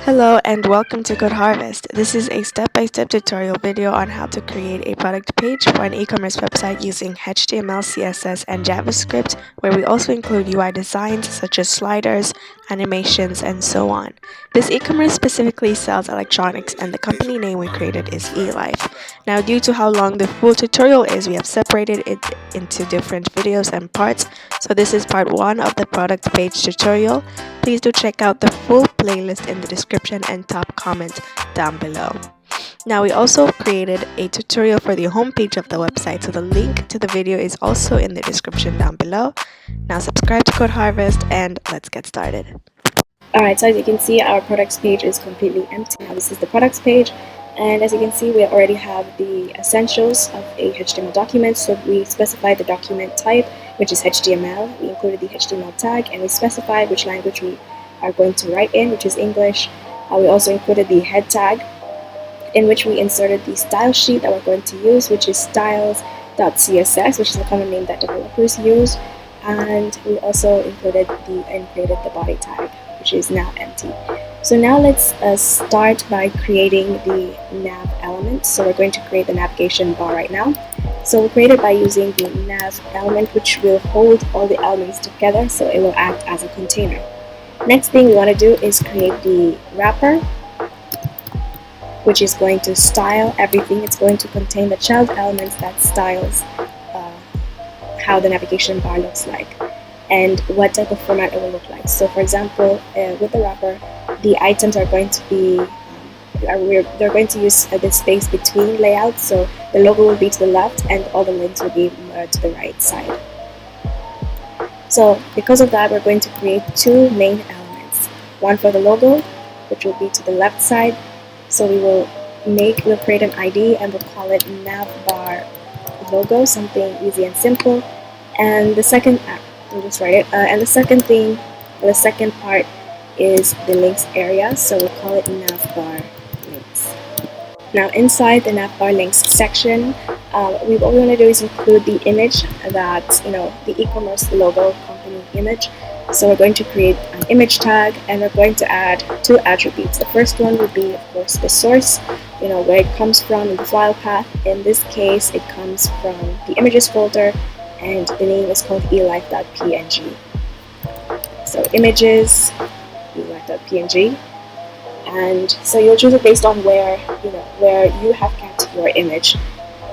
Hello and welcome to Code Harvest. This is a step-by-step tutorial video on how to create a product page for an e-commerce website using HTML, CSS, and JavaScript, where we also include UI designs such as sliders, animations, and so on. This e-commerce specifically sells electronics and the company name we created is eLife. Now, due to how long the full tutorial is, we have separated it into different videos and parts. So this is part 1 of the product page tutorial. Please do check out the full playlist in the description and top comment down below. Now we also created a tutorial for the homepage of the website, so the link to the video is also in the description down below. Now subscribe to Code Harvest and let's get started. Alright, so as you can see, our products page is completely empty. Now this is the products page, and as you can see, we already have the essentials of a HTML document. So we specified the document type, which is HTML. We included the HTML tag, and we specified which language we are going to write in, which is English. We also included the head tag, in which we inserted the style sheet that we're going to use, which is styles.css, which is a common name that developers use. And we also included and created the body tag, which is now empty. So now let's start by creating the nav element. So we're going to create the navigation bar right now. So we'll create it by using the nav element, which will hold all the elements together, so it will act as a container. Next thing we want to do is create the wrapper, which is going to style everything. It's going to contain the child elements that styles how the navigation bar looks like and what type of format it will look like. So for example, with the wrapper, the items are going to be they're going to use the space between layouts, so the logo will be to the left and all the links will be to the right side. So because of that, we're going to create two main elements, one for the logo, which will be to the left side. So we'll create an ID and we'll call it navbar logo, something easy and simple. And the second, I'll just write it. And the second part is the links area, so we'll call it navbar links. Now inside the navbar links section, what we want to do is include the image that, the e-commerce logo company image. So we're going to create an image tag and we're going to add two attributes. The first one would be, of course, the source, where it comes from in the file path. In this case, it comes from the images folder and the name is called eLife.png. So images, eLife.png. And so you'll choose it based on where you have kept your image.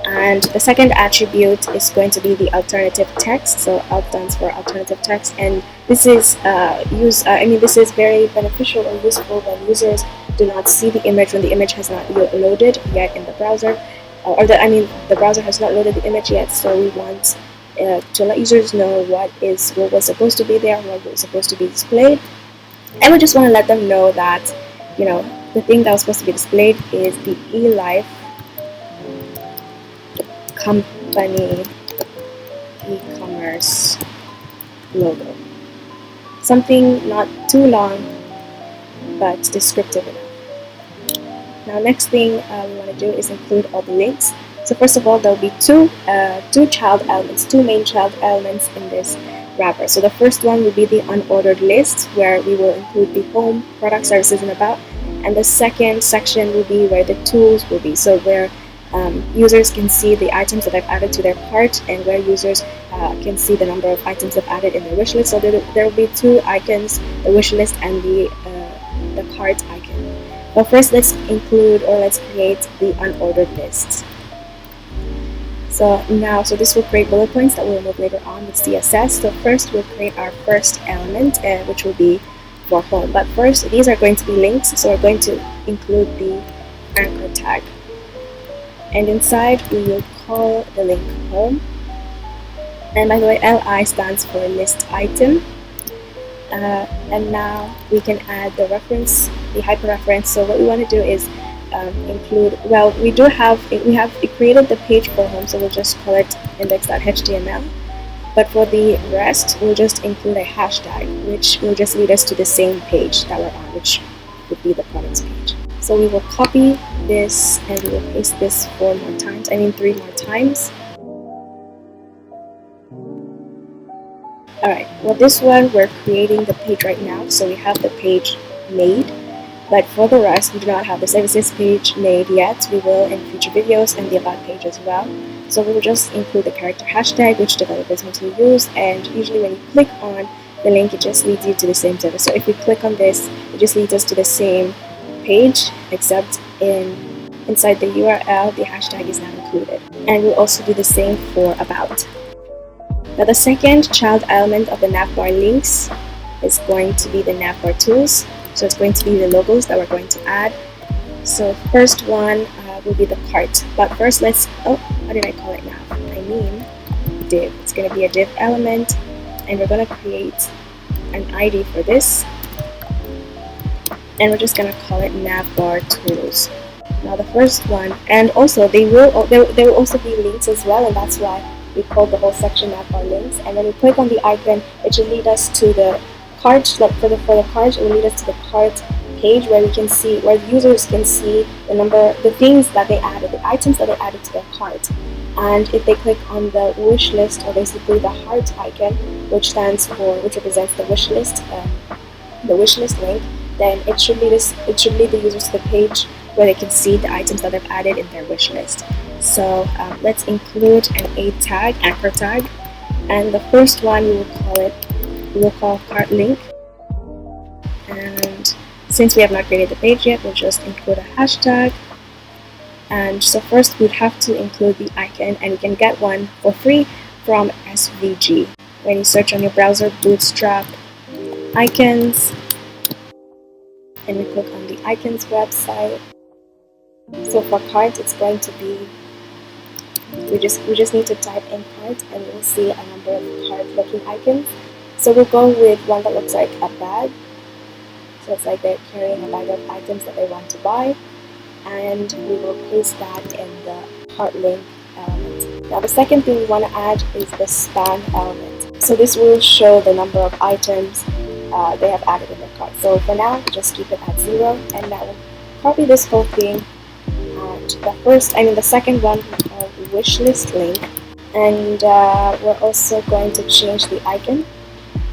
And the second attribute is going to be the alternative text. So alt stands for alternative text, and this is this is very beneficial or useful when users do not see the image when the image has not loaded yet in the browser, the browser has not loaded the image yet. So we want to let users know what was supposed to be there, what was supposed to be displayed, and we just want to let them know that the thing that was supposed to be displayed is the eLife company e-commerce logo. Something not too long but descriptive enough. Now next thing we want to do is include all the links. So first of all, there will be two main child elements in this wrapper. So the first one will be the unordered list, where we will include the home, product, services, and about. And the second section will be where the tools will be, so where users can see the items that I've added to their cart and where users can see the number of items they've added in their wish list. So there will be two icons, the wish list and the cart icon. But first, let's create the unordered lists. So this will create bullet points that we'll remove later on with CSS. So first, we'll create our first element, which will be for home. But first, these are going to be links, so we're going to include the anchor tag. And inside, we will call the link home. And by the way, LI stands for list item. And now we can add the reference, the hyperreference. So what we want to do is include, we have created the page for home, so we'll just call it index.html. But for the rest, we'll just include a hashtag, which will just lead us to the same page that we're on, which would be the products page. So we will copy this and we will paste this 3 more times. Alright, well this one we're creating the page right now, so we have the page made. But for the rest, we do not have the services page made yet. We will in future videos, and the about page as well. So we will just include the character hashtag, which developers mostly use, and usually when you click on the link, it just leads you to the same service. So if we click on this, it just leads us to the same page, except inside the URL, the hashtag is now included. And we'll also do the same for about. Now the second child element of the navbar links is going to be the navbar tools. So it's going to be the logos that we're going to add. So first one will be the cart. But first let's, how did I call it nav? I mean div. It's going to be a div element, and we're going to create an ID for this. And we're just going to call it navbar tools. Now the first one, and also there will also be links as well, and that's why we called the whole section navbar links. And when we click on the icon, it should lead us to the cart. Like for the cart, it will lead us to the cart page where we can see, where the users can see the things that they added, the items that they added to their cart. And if they click on the wish list, or basically the heart icon, which represents the wish list link, then it should lead the users to the page where they can see the items that they've added in their wish list. So let's include an anchor tag, and the first one we will call cart link. And since we have not created the page yet, we'll just include a hashtag. And so first we'd have to include the icon, and you can get one for free from SVG. When you search on your browser, Bootstrap icons, and you click on the icons website. So for cart, it's going to be, we just need to type in cart, and you will see a number of cart looking icons. So we'll go with one that looks like a bag. So it's like they're carrying a bag of items that they want to buy, and we will paste that in the cart link element. Now the second thing we want to add is the span element. So this will show the number of items they have added in their cart. So for now, just keep it at 0, and now we'll copy this whole thing. The second one we call wish list link, and we're also going to change the icon,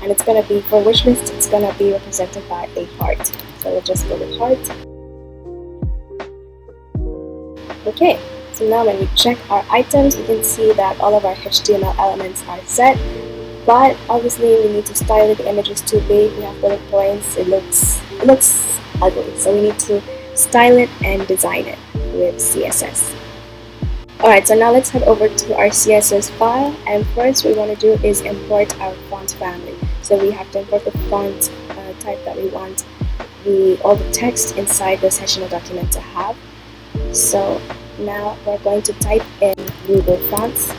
and it's going to be, for wish list, it's going to be represented by a heart. So we'll just go with heart. Okay, so now when we check our items, we can see that all of our HTML elements are set, but obviously we need to style it. The image is too big, we have bullet points, it looks ugly, so we need to style it and design it with CSS. Alright, so now let's head over to our CSS file, and first what we want to do is import our font family. So we have to import the font type that we want all the text inside this HTML document to have. So now we're going to type in Google Fonts.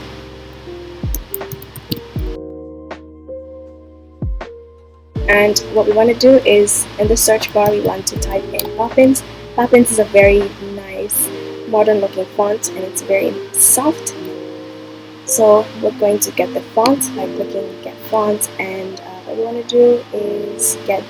And what we want to do is, in the search bar, we want to type in Poppins. Poppins is a very nice, modern looking font, and it's very soft. So we're going to get the font by clicking Get Font, and what we want to do is get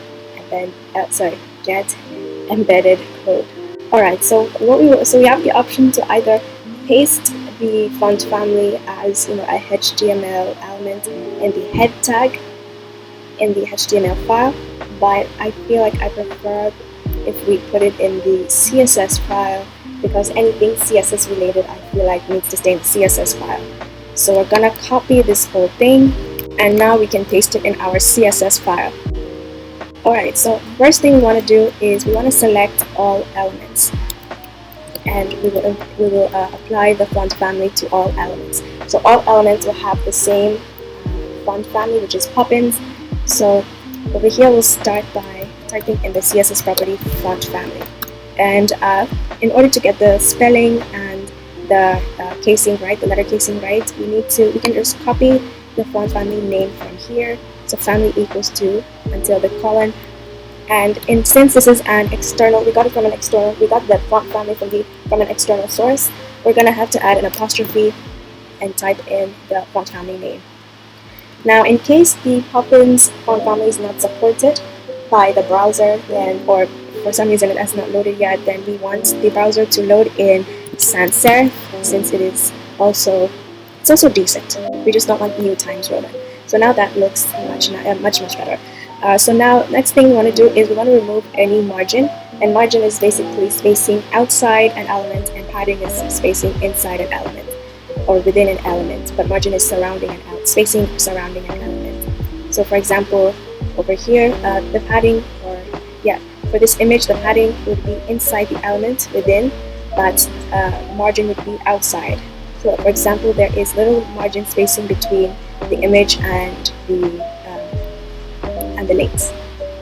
embedded code. Alright, so we have the option to either paste the font family as a HTML element in the head tag in the HTML file, but I feel like I prefer if we put it in the CSS file, because anything CSS related I feel like needs to stay in the CSS file. So we're gonna copy this whole thing, and now we can paste it in our CSS file. Alright, so first thing we want to do is we want to select all elements, and we will apply the font family to all elements. So all elements will have the same font family, which is Poppins. So over here we'll start by typing in the CSS property font family, and in order to get the spelling and the casing right, the letter casing right, we can just copy the font family name from here. So family equals to until the colon, and since this is an external, we got the font family from an external source, we're gonna have to add an apostrophe and type in the font family name. Now, in case the Poppins font family is not supported by the browser, or for some reason it has not loaded yet, then we want the browser to load in sans serif, since it's also decent. We just don't want new Times Roman. So now that looks much better. So now next thing we want to do is we want to remove any margin, and margin is basically spacing outside an element, and padding is spacing inside an element or within an element, but margin is surrounding an spacing surrounding an element. So for example, over here, the padding, or yeah, for this image, the padding would be inside the element within, but margin would be outside. So for example, there is little margin spacing between the image and the links.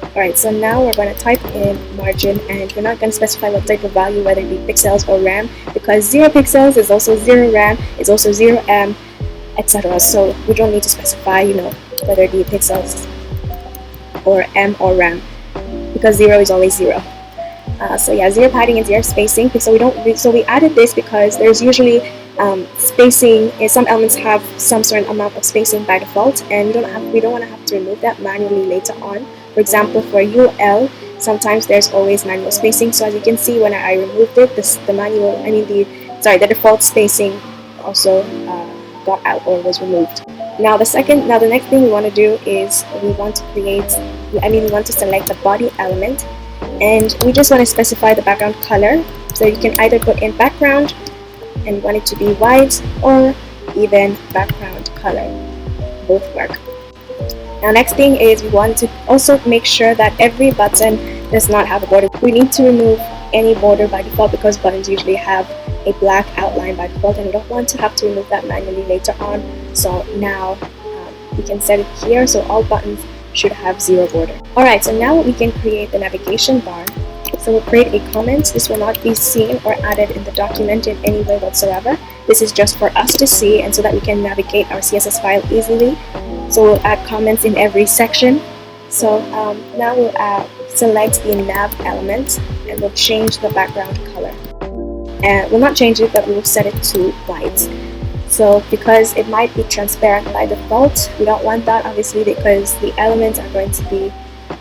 Alright, so now we're going to type in margin, and we're not going to specify what type of value, whether it be pixels or RAM, because 0 pixels is also 0 RAM, is also 0 M, etc. So we don't need to specify, whether it be pixels or M or RAM, because 0 is always 0. So yeah, 0 padding and 0 spacing. So we added this because there's usually spacing. Some elements have some certain amount of spacing by default, and we don't want to have to remove that manually later on. For example, for UL, sometimes there's always manual spacing. So as you can see, when I removed it, the default spacing also got out or was removed. Now the next thing we want to do is we want to select the body element, and we just want to specify the background color. So you can either put in background and you want it to be white, or even background color. Both work. Now next thing is we want to also make sure that every button does not have a border. We need to remove any border by default, because buttons usually have a black outline by default, and we don't want to have to remove that manually later on. So now we can set it here, so all buttons should have 0 border. Alright, so now we can create the navigation bar. So we'll create a comment. This will not be seen or added in the document in any way whatsoever. This is just for us to see, and so that we can navigate our CSS file easily. So we'll add comments in every section. So now we'll select the nav element, and we'll change the background color. And we'll not change it, but we will set it to white. So because it might be transparent by default, we don't want that, obviously, because the elements are going to be,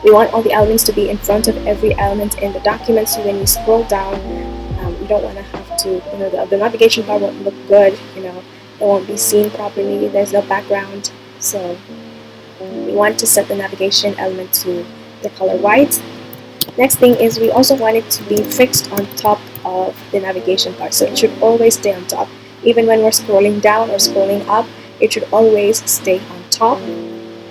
we want all the elements to be in front of every element in the document. So when you scroll down, you don't want to have to, the navigation bar won't look good, it won't be seen properly, there's no background. So we want to set the navigation element to the color white. Next thing is we also want it to be fixed on top of the navigation bar, so it should always stay on top. Even when we're scrolling down or scrolling up, it should always stay on top,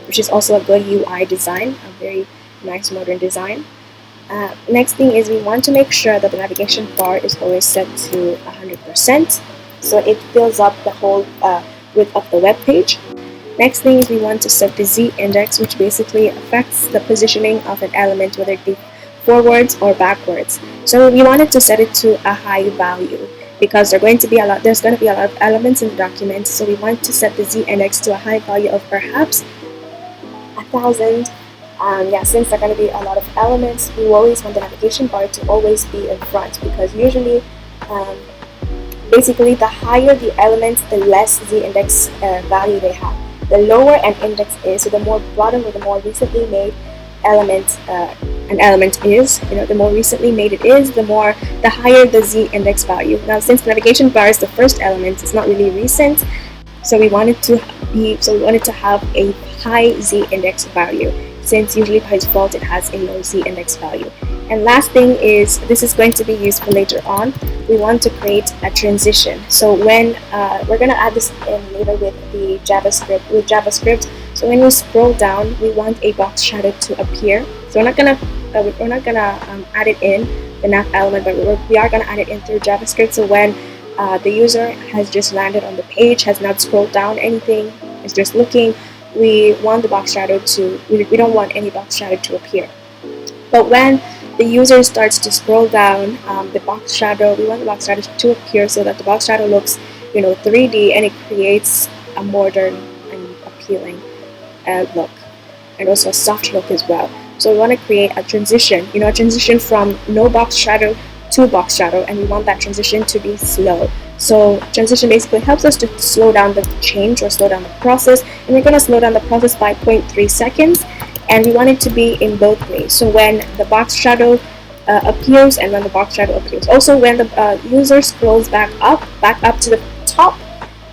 which is also a good UI design, a very nice modern design. Next thing is we want to make sure that the navigation bar is always set to 100%, so it fills up the whole width of the web page. Next thing is we want to set the z-index, which basically affects the positioning of an element, whether it be forwards or backwards. So we wanted to set it to a high value, because there's going to be a lot of elements in the document. So we want to set the z-index to a high value of perhaps 1,000. Since there are going to be a lot of elements, we always want the navigation bar to always be in front, because usually basically the higher the elements, the less z-index value they have. The lower an index is, so the more bottom or the more recently made element an element is, the more recently made it is, the higher the z-index value. Now, since the navigation bar is the first element, it's not really recent, so we wanted to have a high z-index value, since usually by default it has a low z-index value. And last thing is, this is going to be useful later on, we want to create a transition. So when we're going to add this in later with the JavaScript. So when we scroll down, we want a box shadow to appear. So we're not gonna add it in the nav element, but we are gonna add it in through JavaScript. So when the user has just landed on the page, has not scrolled down anything, is just looking, we want the box shadow to. We don't want any box shadow to appear. But when the user starts to scroll down, we want the box shadow to appear, so that the box shadow looks 3D, and it creates a modern and appealing look, and also a soft look as well. So we want to create a transition, a transition from no box shadow to box shadow, and we want that transition to be slow. So transition basically helps us to slow down the change or slow down the process, and we're going to slow down the process by 0.3 seconds. And we want it to be in both ways. So when the box shadow appears, and when the box shadow appears. Also, when the user scrolls back up to the top,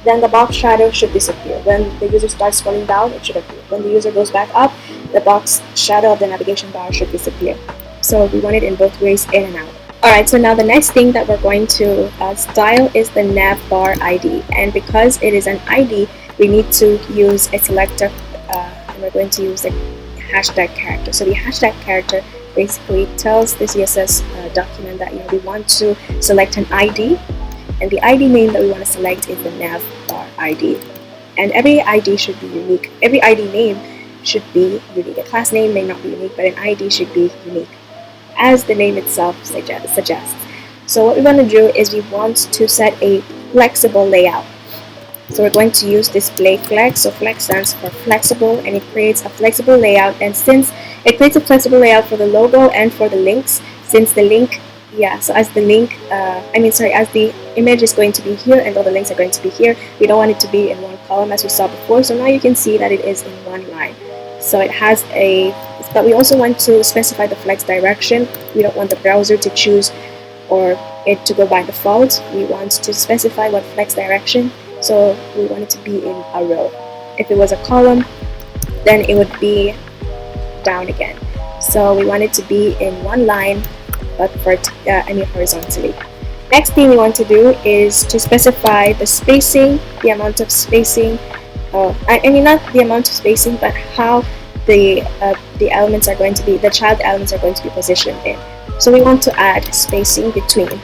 then the box shadow should disappear. When the user starts scrolling down, it should appear. When the user goes back up, the box shadow of the navigation bar should disappear. So we want it in both ways, in and out. Alright, so now the next thing that we're going to style is the nav bar ID, and because it is an ID, we need to use a selector, and we're going to use a hashtag character. So the hashtag character basically tells the CSS document that we want to select an ID, and the ID name that we want to select is the nav bar ID. And every ID should be unique. Every ID name should be unique. A class name may not be unique, but an ID should be unique, as the name itself suggests. So what we want to do is we want to set a flexible layout. So we're going to use display flex. So flex stands for flexible, and it creates a flexible layout. And since it creates a flexible layout for the logo and for the links, since the link, so as the link, as the image is going to be here and all the links are going to be here, we don't want it to be in one column as we saw before. So now you can see that it is in one line. So it has but we also want to specify the flex direction. We don't want the browser to choose or it to go by default. We want to specify what flex direction. So we want it to be in a row. If it was a column, then it would be down again. So we want it to be in one line, but horizontally. Next thing we want to do is to specify the spacing, the amount of spacing. Not the amount of spacing, but how the elements are going to be, the child elements are going to be positioned in. So we want to add spacing between.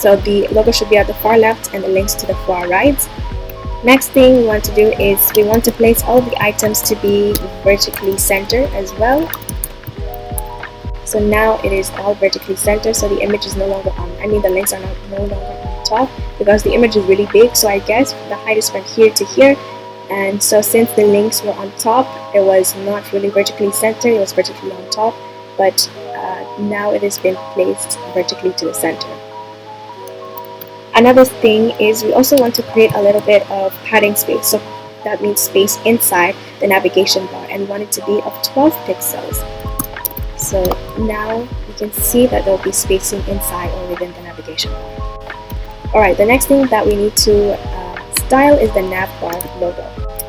So the logo should be at the far left and the links to the far right. Next thing we want to do is we want to place all the items to be vertically centered as well. So now it is all vertically centered, so the image is no longer on, the links are no longer on top, because the image is really big. So I guess the height is from here to here, and so since the links were on top, it was not really vertically centered, it was vertically on top, but now it has been placed vertically to the center. Another thing is we also want to create a little bit of padding space, so that means space inside the navigation bar, and we want it to be of 12 pixels. So now you can see that there will be spacing inside or within the navigation bar. Alright, the next thing that we need to style is the nav bar logo.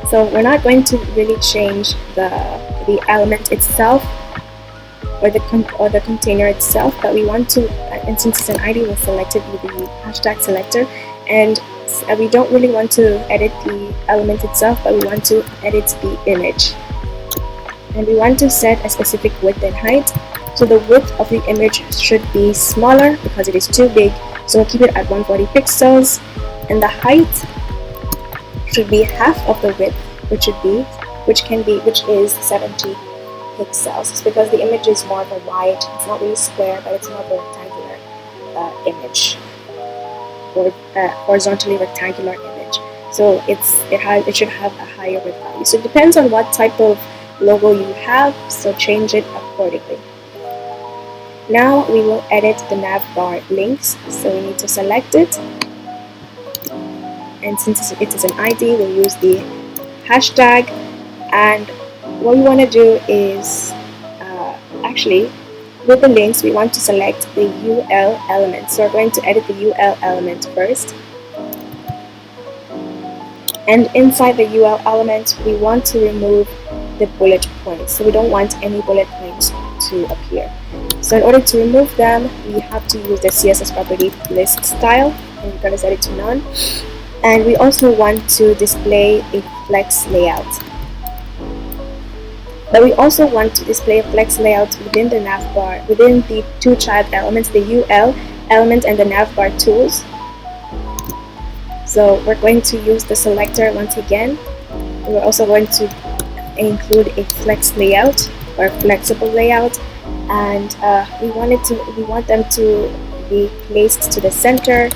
So we're not going to really change the element itself or the container itself, but we want to, and since it's an ID, we'll select it with the hashtag selector, and we don't really want to edit the element itself, but we want to edit the image. And we want to set a specific width and height. So the width of the image should be smaller because it is too big, so we'll keep it at 140 pixels, and the height should be half of the width, which is 70 pixels. It's because the image is more of a wide, it's not really square, but it's more of a rectangular image, or horizontally rectangular image. So it should have a higher width value. So it depends on what type of logo you have, so change it accordingly. Now we will edit the nav bar links, so we need to select it, and since it is an ID, we'll use the hashtag. And what we want to do is with the links we want to select the UL element, so we're going to edit the UL element first. And inside the UL element we want to remove the bullet points, so we don't want any bullet points to appear. So in order to remove them, we have to use the CSS property list style, and we're going to set it to none. And we also want to display a flex layout, but we also want to display a flex layout within the nav bar, within the two child elements, the UL element and the nav bar tools. So we're going to use the selector once again. We're also going to include a flex layout or flexible layout, and we want them to be placed to the center,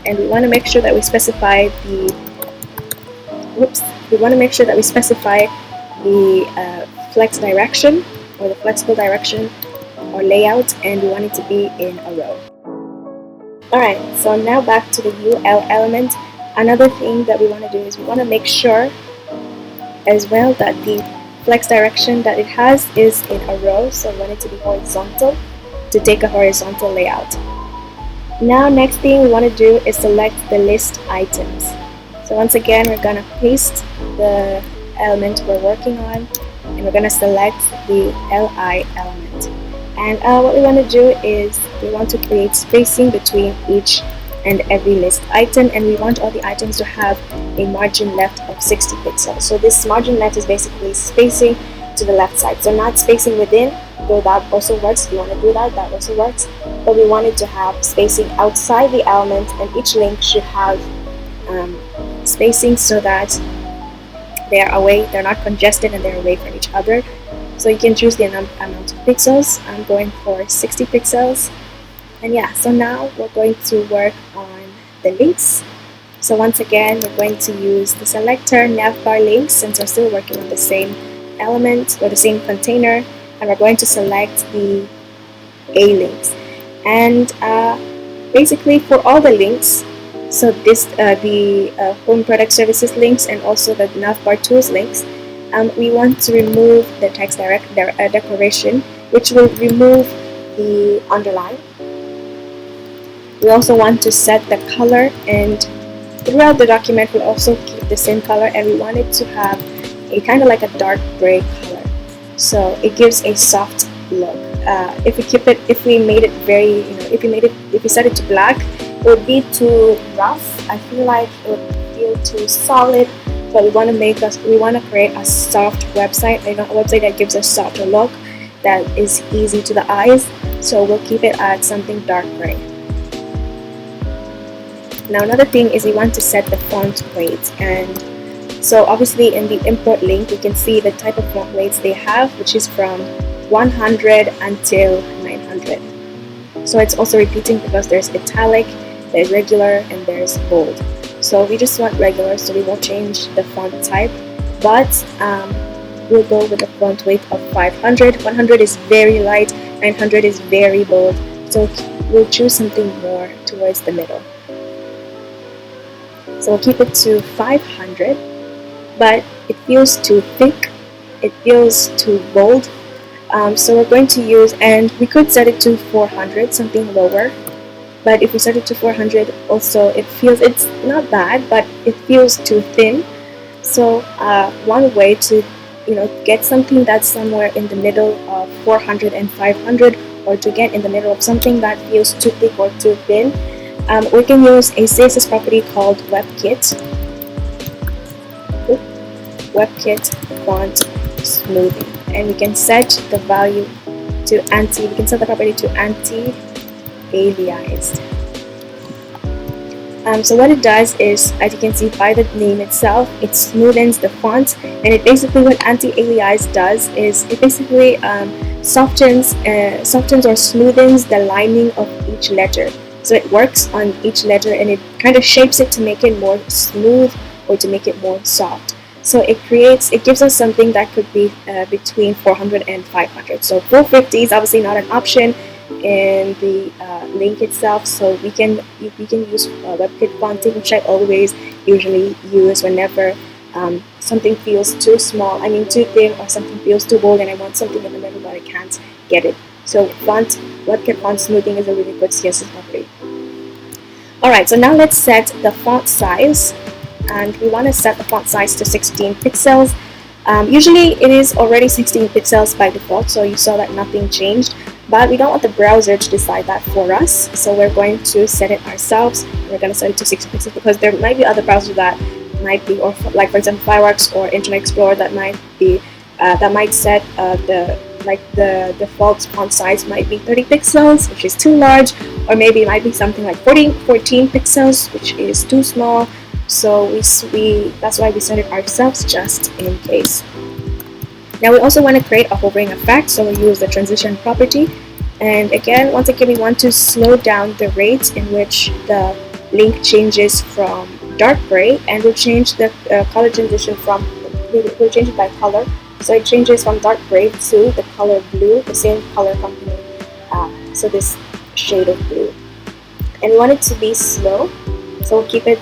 and we want to make sure that we specify the flex direction or the flexible direction or layout, and we want it to be in a row. Alright, so now back to the UL element. Another thing that we want to do is we want to make sure as well that the flex direction that it has is in a row, so we want it to be horizontal to take a horizontal layout. Now next thing we want to do is select the list items. So once again we're going to paste the element we're working on, and we're going to select the LI element. And what we want to do is we want to create spacing between each and every list item, and we want all the items to have a margin left of 60 pixels. So this margin left is basically spacing to the left side, so not spacing within, though that also works. If you want to do that, that also works, but we wanted to have spacing outside the element, and each link should have spacing so that they're not congested and they're away from each other. So you can choose the amount of pixels. I'm going for 60 pixels. And yeah, so now we're going to work on the links. So once again, we're going to use the selector navbar links since we're still working on the same element or the same container, and we're going to select the A links. And basically for all the links, so this the home product services links and also the navbar tools links, we want to remove the text decoration, which will remove the underline. We also want to set the color, and throughout the document we'll also keep the same color, and we want it to have a kind of like a dark gray color, so it gives a soft look. If we made it very, if we set it to black, it would be too rough. I feel like it would feel too solid, but we want to create a soft website, a website that gives a softer look, that is easy to the eyes. So we'll keep it at something dark gray. Now another thing is we want to set the font weight, and so obviously in the import link you can see the type of font weights they have, which is from 100 until 900. So it's also repeating because there's italic, there's regular, and there's bold. So we just want regular, so we won't change the font type, but we'll go with a font weight of 500. 100 is very light, 900 is very bold, so we'll choose something more towards the middle. So we'll keep it to 500, but it feels too thick, it feels too bold. So we're going to use, and we could set it to 400, something lower, but if we set it to 400 also, it's not bad, but it feels too thin. So one way to get something that's somewhere in the middle of 400 and 500, or to get in the middle of something that feels too thick or too thin, we can use a CSS property called WebKit font smoothing, and we can set the value to anti. We can set the property to anti-aliased. So what it does is, as you can see by the name itself, it smoothens the font, and it basically, what anti-aliased does is it basically softens or smoothens the lining of each letter. So it works on each letter, and it kind of shapes it to make it more smooth or to make it more soft. So it gives us something that could be between 400 and 500. So 450 is obviously not an option in the link itself. So we can use WebKit fonting, which I always usually use whenever something feels too small, too thin, or something feels too bold, and I want something in the middle but I can't get it. So WebKit font smoothing is a really good CSS property. Alright, so now let's set the font size, and we want to set the font size to 16 pixels. Usually it is already 16 pixels by default, so you saw that nothing changed, but we don't want the browser to decide that for us, so we're going to set it ourselves. We're going to set it to 16 pixels because there might be other browsers that might be, or like for example Fireworks or Internet Explorer, that might be that might set the default font size might be 30 pixels, which is too large, or maybe it might be something like 14 pixels, which is too small. So that's why we set it ourselves, just in case. Now we also want to create a hovering effect, so we use the transition property, and once again we want to slow down the rate in which the link changes from dark gray, and we'll change the color transition we'll change it by color. So it changes from dark gray to the color blue, the same color company, so this shade of blue. And we want it to be slow, so we'll keep it.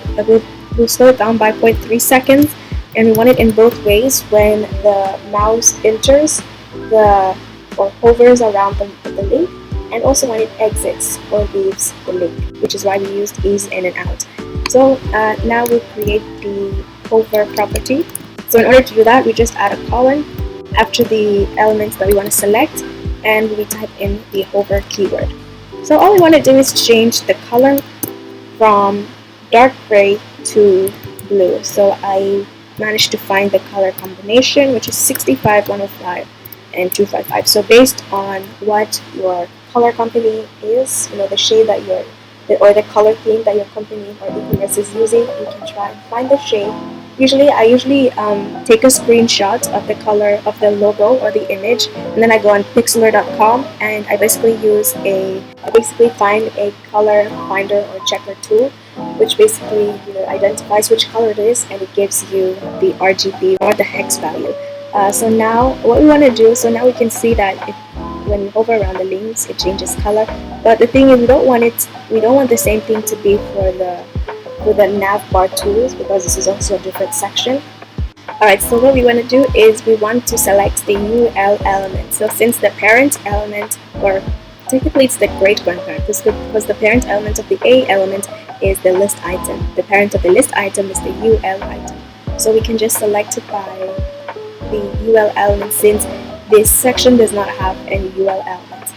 We'll slow it down by 0.3 seconds, and we want it in both ways. When the mouse enters or hovers around the link, and also when it exits or leaves the link, which is why we used ease in and out. So now we'll create the hover property. So in order to do that, we just add a colon, after the elements that we want to select, and we type in the hover keyword. So all we want to do is change the color from dark gray to blue. So I managed to find the color combination, which is 65, 105, and 255. So based on what your color company is, the shade that or the color theme that your company or e-commerce is using, you can try and find the shade. I usually take a screenshot of the color of the logo or the image, and then I go on pixlr.com and I basically find a color finder or checker tool, which basically identifies which color it is, and it gives you the RGB or the hex value. So now what we want to do, so now we can see that when we hover around the links, it changes color. But the thing is, we don't want the same thing to be for the nav bar tools, because this is also a different section. Alright, so what we want to do is we want to select the UL element. So since the parent element, or technically it's the great grandparent, because the parent element of the A element is the list item. The parent of the list item is the UL item. So we can just select it by the UL element, since this section does not have any UL element.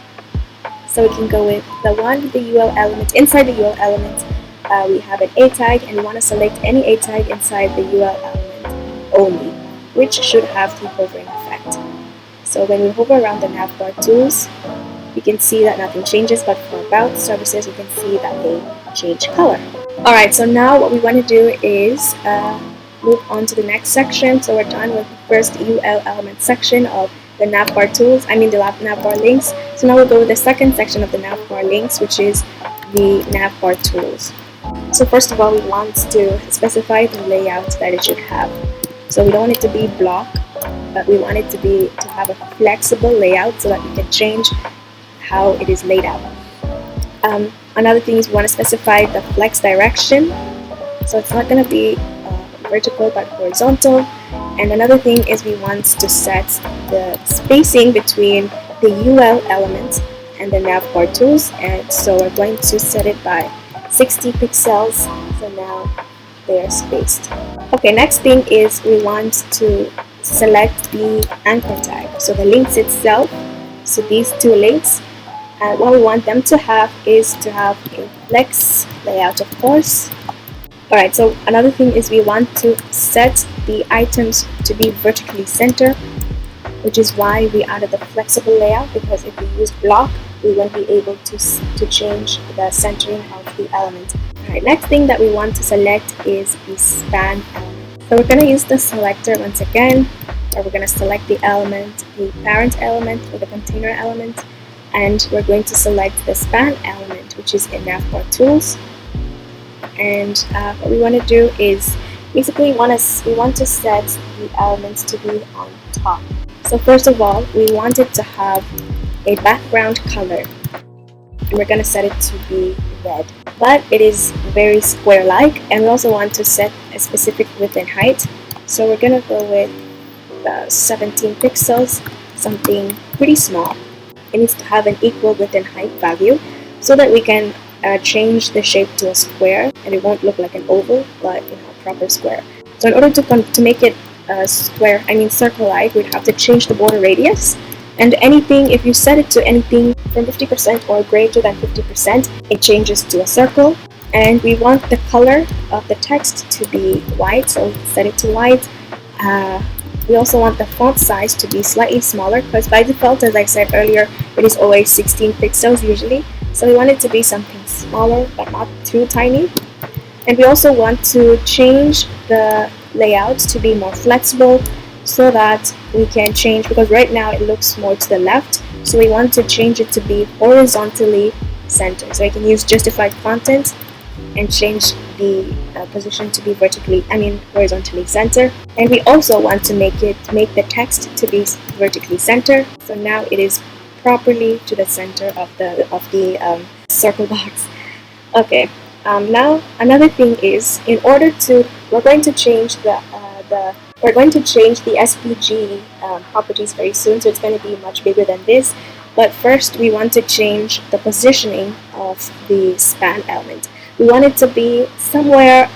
So we can go with the one with the UL element. Inside the UL element, we have an A tag, and we want to select any A tag inside the UL element only, which should have the hovering effect. So when we hover around the navbar tools, we can see that nothing changes, but for about services, we can see that they change color. Alright, so now what we want to do is move on to the next section. So we're done with the first UL element section of the navbar tools, the navbar links. So now we'll go with the second section of the navbar links, which is the navbar tools. So first of all, we want to specify the layout that it should have. So we don't want it to be block, but we want it to have a flexible layout so that we can change how it is laid out. Another thing is we want to specify the flex direction. So it's not going to be vertical but horizontal. And another thing is we want to set the spacing between the UL element and the navbar tools, and so we're going to set it by 60 pixels. So now they are spaced. Okay, next thing is we want to select the anchor tag. So the links itself, so these two links, and what we want them to have is to have a flex layout, of course. Alright, so another thing is we want to set the items to be vertically centered, which is why we added the flexible layout, because if we use block, we won't be able to change the centering of the element. Alright, next thing that we want to select is the span element. So we're going to use the selector once again, or we're going to select the element, the parent element or the container element, and we're going to select the span element, which is in navbar tools. And what we want to do is basically we want to set the elements to be on top. So first of all, we want it to have a background color, and we're going to set it to be red, but it is very square-like, and we also want to set a specific width and height. So we're going to go with 17 pixels, something pretty small. It needs to have an equal width and height value so that we can change the shape to a square, and it won't look like an oval, but a proper square. So in order to make it circle-like, we'd have to change the border radius, and if you set it to anything from 50% or greater than 50%, it changes to a circle. And we want the color of the text to be white, so we set it to white. We also want the font size to be slightly smaller, because by default, as I said earlier, it is always 16 pixels usually. So we want it to be something smaller but not too tiny. And we also want to change the layout to be more flexible so that we can change, because right now it looks more to the left, so we want to change it to be horizontally centered. So I can use justified content and change the position to be horizontally centered. And we also want to make the text to be vertically centered. So now it is properly to the center of the circle box. Okay. Now another thing is, we're going to change the SVG properties very soon, so it's going to be much bigger than this. But first, we want to change the positioning of the span element. We want it to be somewhere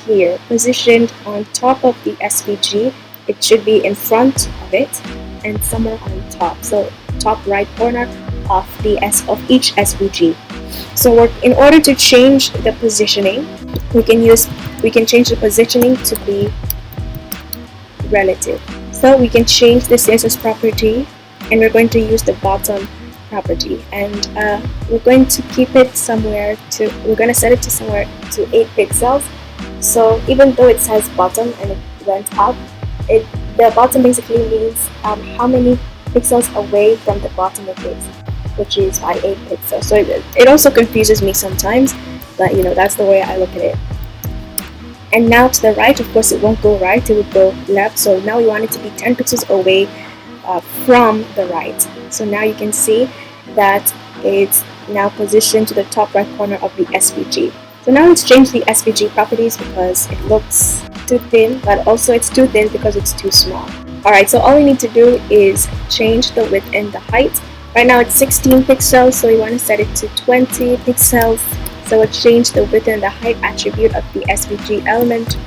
here, positioned on top of the SVG. It should be in front of it, and somewhere on top. So top right corner of each SVG. So in order to change the positioning, we can change the positioning to be relative. So we can change the CSS property, and we're going to use the bottom property, and we're going to keep it somewhere to, we're going to set it to somewhere to 8 pixels. So even though it says bottom and it went up, the bottom basically means how many pixels away from the bottom it is, which is by 8 pixels. So it also confuses me sometimes, but that's the way I look at it. And now to the right, of course it won't go right, it would go left. So now we want it to be 10 pixels away from the right. So now you can see that it's now positioned to the top right corner of the SVG. So now let's change the SVG properties because it looks too thin, but also it's too thin because it's too small. Alright, so all we need to do is change the width and the height. Right now it's 16 pixels, so we want to set it to 20 pixels. So we'll change the width and the height attribute of the SVG element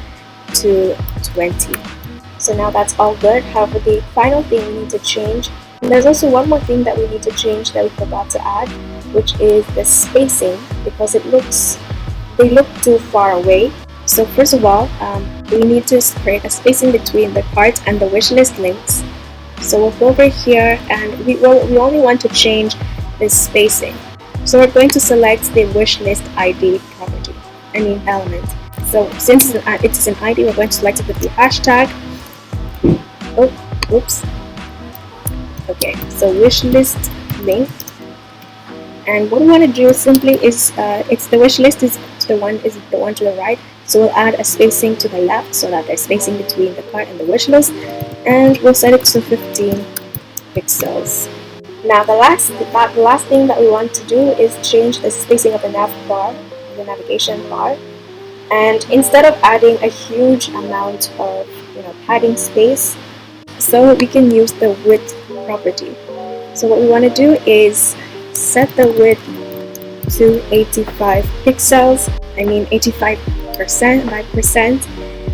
to 20. So now that's all good. However, the final thing we need to change, and there's also one more thing that we need to change that we forgot to add, which is the spacing, because they look too far away. So first of all, we need to create a spacing between the cart and the wishlist links. So we'll go over here, and we only want to change this spacing. So we're going to select the wishlist ID property, element. So since it's an ID, we're going to select it with the hashtag. Oh, oops. Okay, so wishlist link. And what we want to do simply is, it's the wishlist is the one to the right. So we'll add a spacing to the left so that there's spacing between the cart and the wishlist, and we'll set it to 15 pixels. Now the last thing that we want to do is change the spacing of the nav bar, the navigation bar, and instead of adding a huge amount of padding space, so we can use the width property. So what we want to do is set the width to 85 pixels. I mean 85% by percent.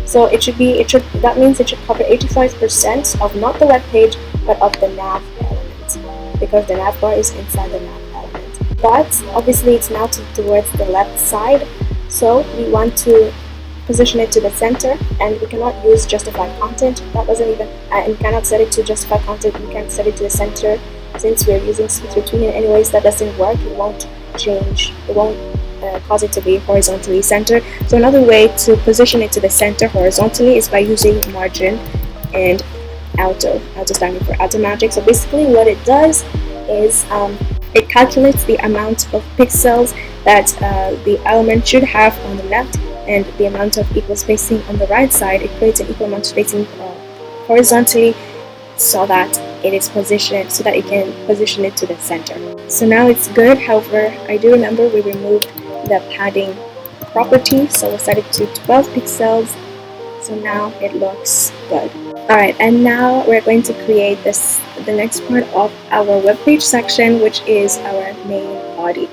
So that means it should cover 85% of not the web page but of the nav element, because the nav bar is inside the nav element. But obviously it's now towards the left side, so we want to position it to the center, and we cannot use justify content. That doesn't even, and we cannot set it to justify content. We can't set it to the center since we're using switch between it anyways. That doesn't work. It won't change. It won't cause it to be horizontally centered. So another way to position it to the center horizontally is by using margin and auto standing for automatic. So basically what it does is it calculates the amount of pixels that the element should have on the left and the amount of equal spacing on the right side. It creates an equal amount of spacing horizontally so that it is positioned, so that it can position it to the center. So now it's good. However, I do remember we removed the padding property, so we'll set it to 12 pixels. So now it looks good. Alright, and now we're going to create the next part of our web page section, which is our main body.